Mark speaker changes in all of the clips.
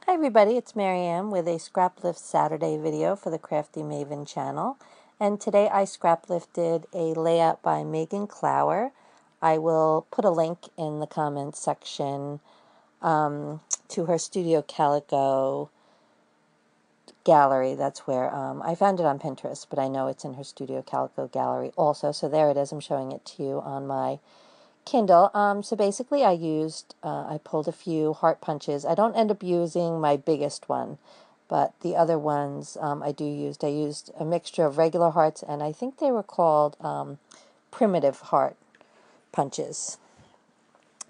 Speaker 1: Hi everybody, it's Marianne with a Scraplift Saturday video for the Crafty Maven channel. And today I scraplifted a layout by Megan Klauer. I will put a link in the comments section to her Studio Calico gallery. That's where I found it on Pinterest, but I know it's in her Studio Calico gallery also. So there it is. I'm showing it to you on my Kindle. So basically I pulled a few heart punches. I don't end up using my biggest one, but the other ones I used a mixture of regular hearts, and I think they were called primitive heart punches.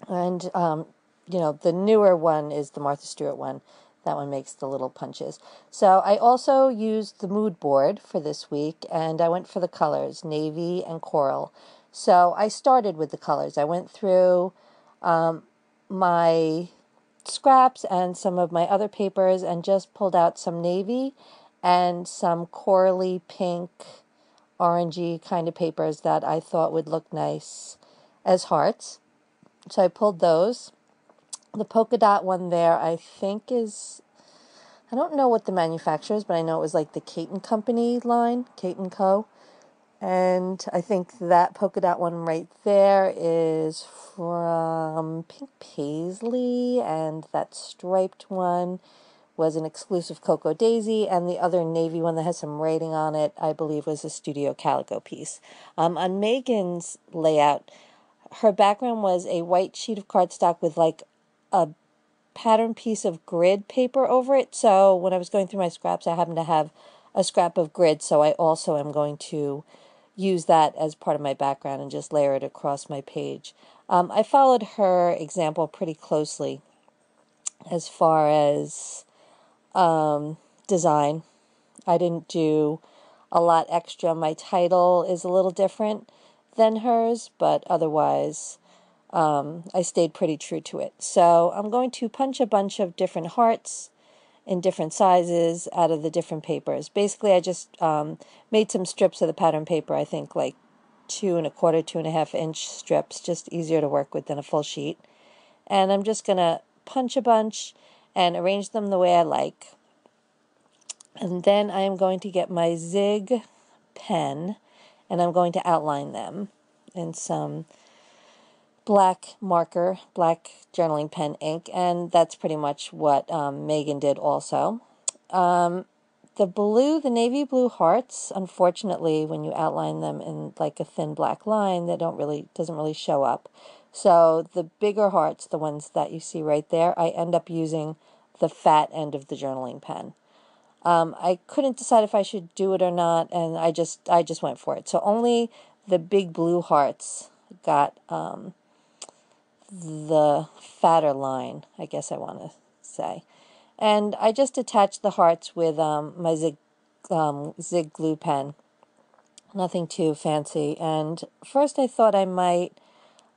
Speaker 1: And the newer one is the Martha Stewart one. That one makes the little punches. So I also used the mood board for this week, and I went for the colors, navy and coral. So I started with the colors. I went through my scraps and some of my other papers and just pulled out some navy and some corally pink, orangey kind of papers that I thought would look nice as hearts. So I pulled those. The polka dot one there, I think I don't know what the manufacturer is, but I know it was like the Kate & Company line, Kate & Co. And I think that polka dot one right there is from Pink Paisley, and that striped one was an exclusive Cocoa Daisy, and the other navy one that has some writing on it, I believe, was a Studio Calico piece. On Megan's layout, her background was a white sheet of cardstock with like a pattern piece of grid paper over it. So when I was going through my scraps, I happened to have a scrap of grid, so I also am going to use that as part of my background and just layer it across my page. I followed her example pretty closely as far as design. I didn't do a lot extra. My title is a little different than hers, but otherwise I stayed pretty true to it. So I'm going to punch a bunch of different hearts in different sizes out of the different papers. Basically, I just made some strips of the pattern paper, I think like 2 1/4, 2.5 inch strips, just easier to work with than a full sheet. And I'm just going to punch a bunch and arrange them the way I like. And then I am going to get my Zig pen, and I'm going to outline them in some black marker, black journaling pen ink, and that's pretty much what Megan did also. The navy blue hearts, unfortunately, when you outline them in like a thin black line, doesn't really show up. So the bigger hearts, the ones that you see right there, I end up using the fat end of the journaling pen. I couldn't decide if I should do it or not, and I just went for it. So only the big blue hearts got the fatter line, I guess I want to say. And I just attached the hearts with my Zig glue pen. Nothing too fancy. And first I thought I might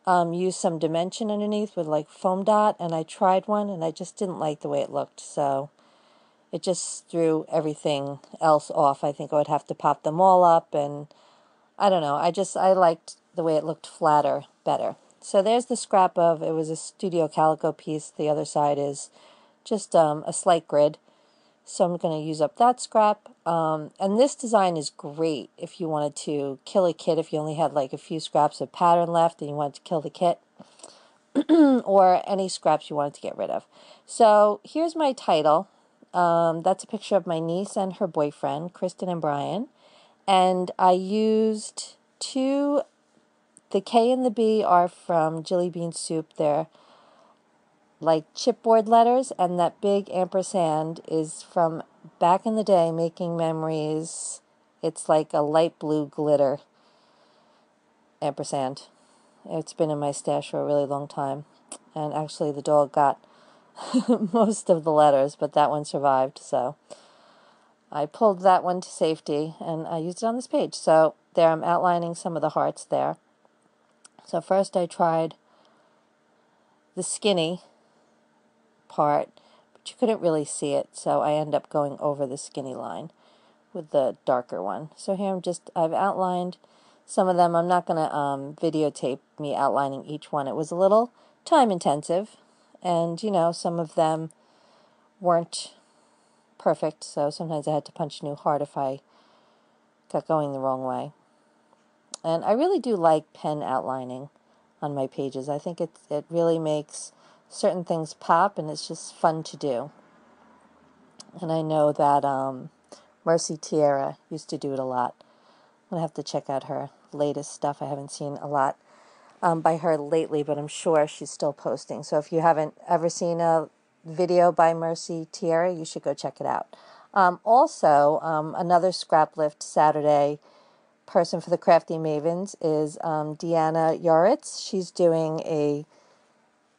Speaker 1: use some dimension underneath with like foam dot, and I tried one and I just didn't like the way it looked. So it just threw everything else off. I think I would have to pop them all up, and I don't know. I liked the way it looked flatter better. So there's the scrap it was a Studio Calico piece. The other side is just a slight grid. So I'm going to use up that scrap. And this design is great if you wanted to kill a kit, if you only had like a few scraps of pattern left and you wanted to kill the kit, or any scraps you wanted to get rid of. So here's my title. That's a picture of my niece and her boyfriend, Kristen and Brian. And I used the K and the B are from Jilly Bean Soup. They're like chipboard letters, and that big ampersand is from back in the day, Making Memories. It's like a light blue glitter ampersand. It's been in my stash for a really long time. And actually the dog got most of the letters, but that one survived, so I pulled that one to safety and I used it on this page. So there, I'm outlining some of the hearts there. So first I tried the skinny part, but you couldn't really see it, so I end up going over the skinny line with the darker one. So here I've outlined some of them. I'm not going to videotape me outlining each one. It was a little time intensive, and some of them weren't perfect, so sometimes I had to punch a new heart if I got going the wrong way. And I really do like pen outlining on my pages. I think it really makes certain things pop, and it's just fun to do. And I know that Mercy Tierra used to do it a lot. I'm going to have to check out her latest stuff. I haven't seen a lot by her lately, but I'm sure she's still posting. So if you haven't ever seen a video by Mercy Tierra, you should go check it out. Also, another Scraplift Saturday person for the Crafty Mavens is Deanna Yoritz. She's doing a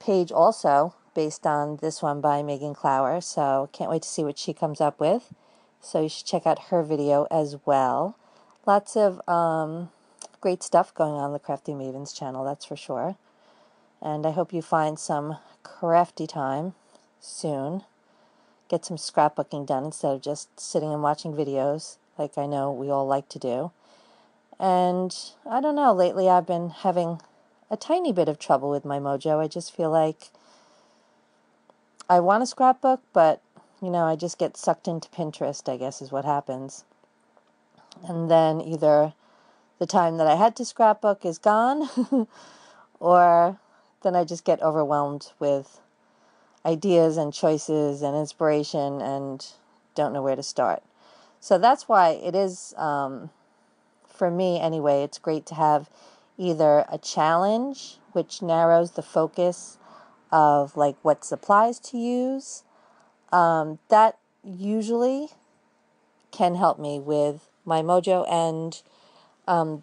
Speaker 1: page also based on this one by Megan Klauer, so can't wait to see what she comes up with. So you should check out her video as well. Lots of great stuff going on the Crafty Mavens channel, that's for sure. And I hope you find some crafty time soon. Get some scrapbooking done instead of just sitting and watching videos like I know we all like to do. And I don't know, lately I've been having a tiny bit of trouble with my mojo. I just feel like I want a scrapbook, but, you know, I just get sucked into Pinterest, I guess is what happens. And then either the time that I had to scrapbook is gone, or then I just get overwhelmed with ideas and choices and inspiration and don't know where to start. So that's why it is, for me anyway, it's great to have either a challenge, which narrows the focus of like what supplies to use. That usually can help me with my mojo and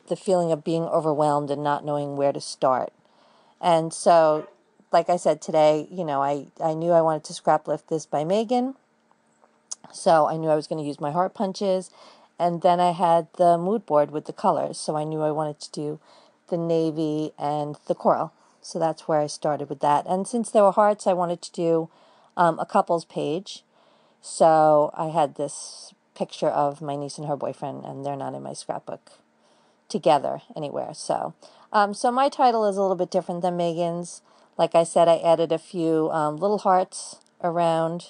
Speaker 1: the feeling of being overwhelmed and not knowing where to start. And so, like I said today, you know, I knew I wanted to scrap lift this by Megan. So I knew I was going to use my heart punches. And then I had the mood board with the colors. So I knew I wanted to do the navy and the coral. So that's where I started with that. And since there were hearts, I wanted to do a couples page. So I had this picture of my niece and her boyfriend, and they're not in my scrapbook together anywhere. So so my title is a little bit different than Megan's. Like I said, I added a few little hearts around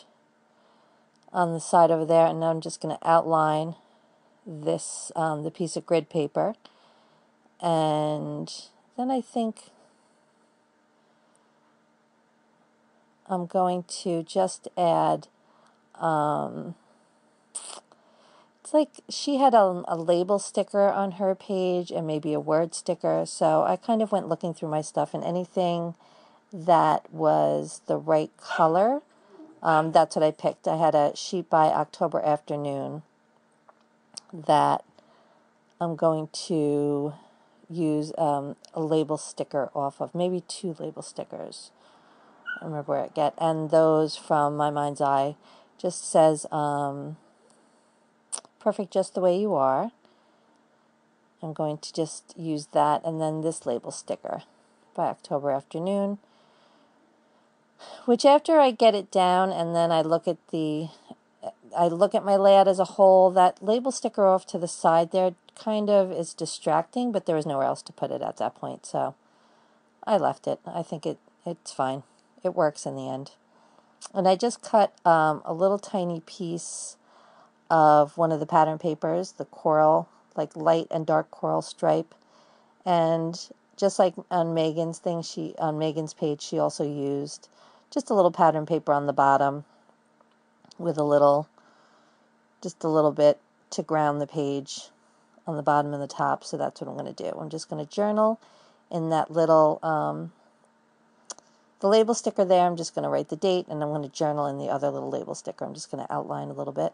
Speaker 1: on the side over there, and now I'm just going to outline this, the piece of grid paper. And then I think I'm going to just add, it's like she had a label sticker on her page and maybe a word sticker. So I kind of went looking through my stuff, and anything that was the right color, that's what I picked. I had a sheet by October Afternoon that I'm going to use a label sticker off of, maybe 2 label stickers. I don't remember where it get, and those from My Mind's Eye just says perfect just the way you are. I'm going to just use that, and then this label sticker by October Afternoon, which after I get it down and then I look at my layout as a whole, that label sticker off to the side there kind of is distracting, but there was nowhere else to put it at that point, so I left it. I think it's fine. It works in the end. And I just cut a little tiny piece of one of the pattern papers, the coral, like light and dark coral stripe. And just like on Megan's thing, on Megan's page, she also used just a little pattern paper on the bottom with just a little bit to ground the page on the bottom and the top. So that's what I'm going to do. I'm just going to journal in that little, the label sticker there. I'm just going to write the date, and I'm going to journal in the other little label sticker. I'm just going to outline a little bit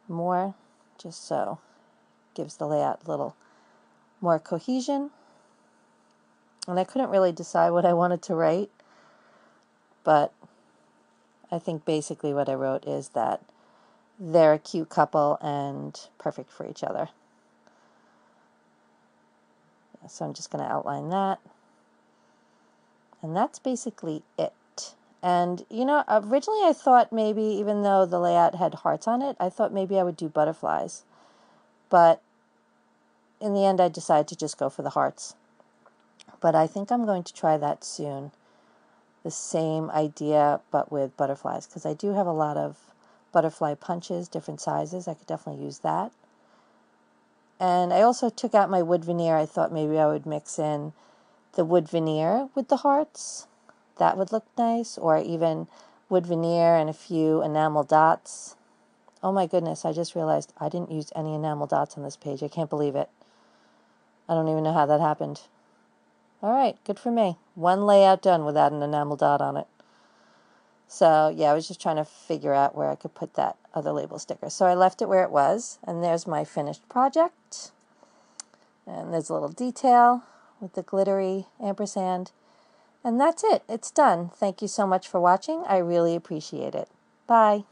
Speaker 1: more, just so it gives the layout a little more cohesion. And I couldn't really decide what I wanted to write, but I think basically what I wrote is that they're a cute couple and perfect for each other. So I'm just going to outline that. And that's basically it. And, you know, originally I thought maybe, even though the layout had hearts on it, I thought maybe I would do butterflies. But in the end, I decided to just go for the hearts. But I think I'm going to try that soon. the same idea but with butterflies, because I do have a lot of butterfly punches, different sizes. I could definitely use that. And I also took out my wood veneer. I thought maybe I would mix in the wood veneer with the hearts. That would look nice. Or even wood veneer and a few enamel dots. Oh my goodness, I just realized I didn't use any enamel dots on this page. I can't believe it. I don't even know how that happened. All right, good for me. One layout done without an enamel dot on it. So yeah, I was just trying to figure out where I could put that other label sticker. So I left it where it was, and there's my finished project. And there's a little detail with the glittery ampersand. And that's it. It's done. Thank you so much for watching. I really appreciate it. Bye.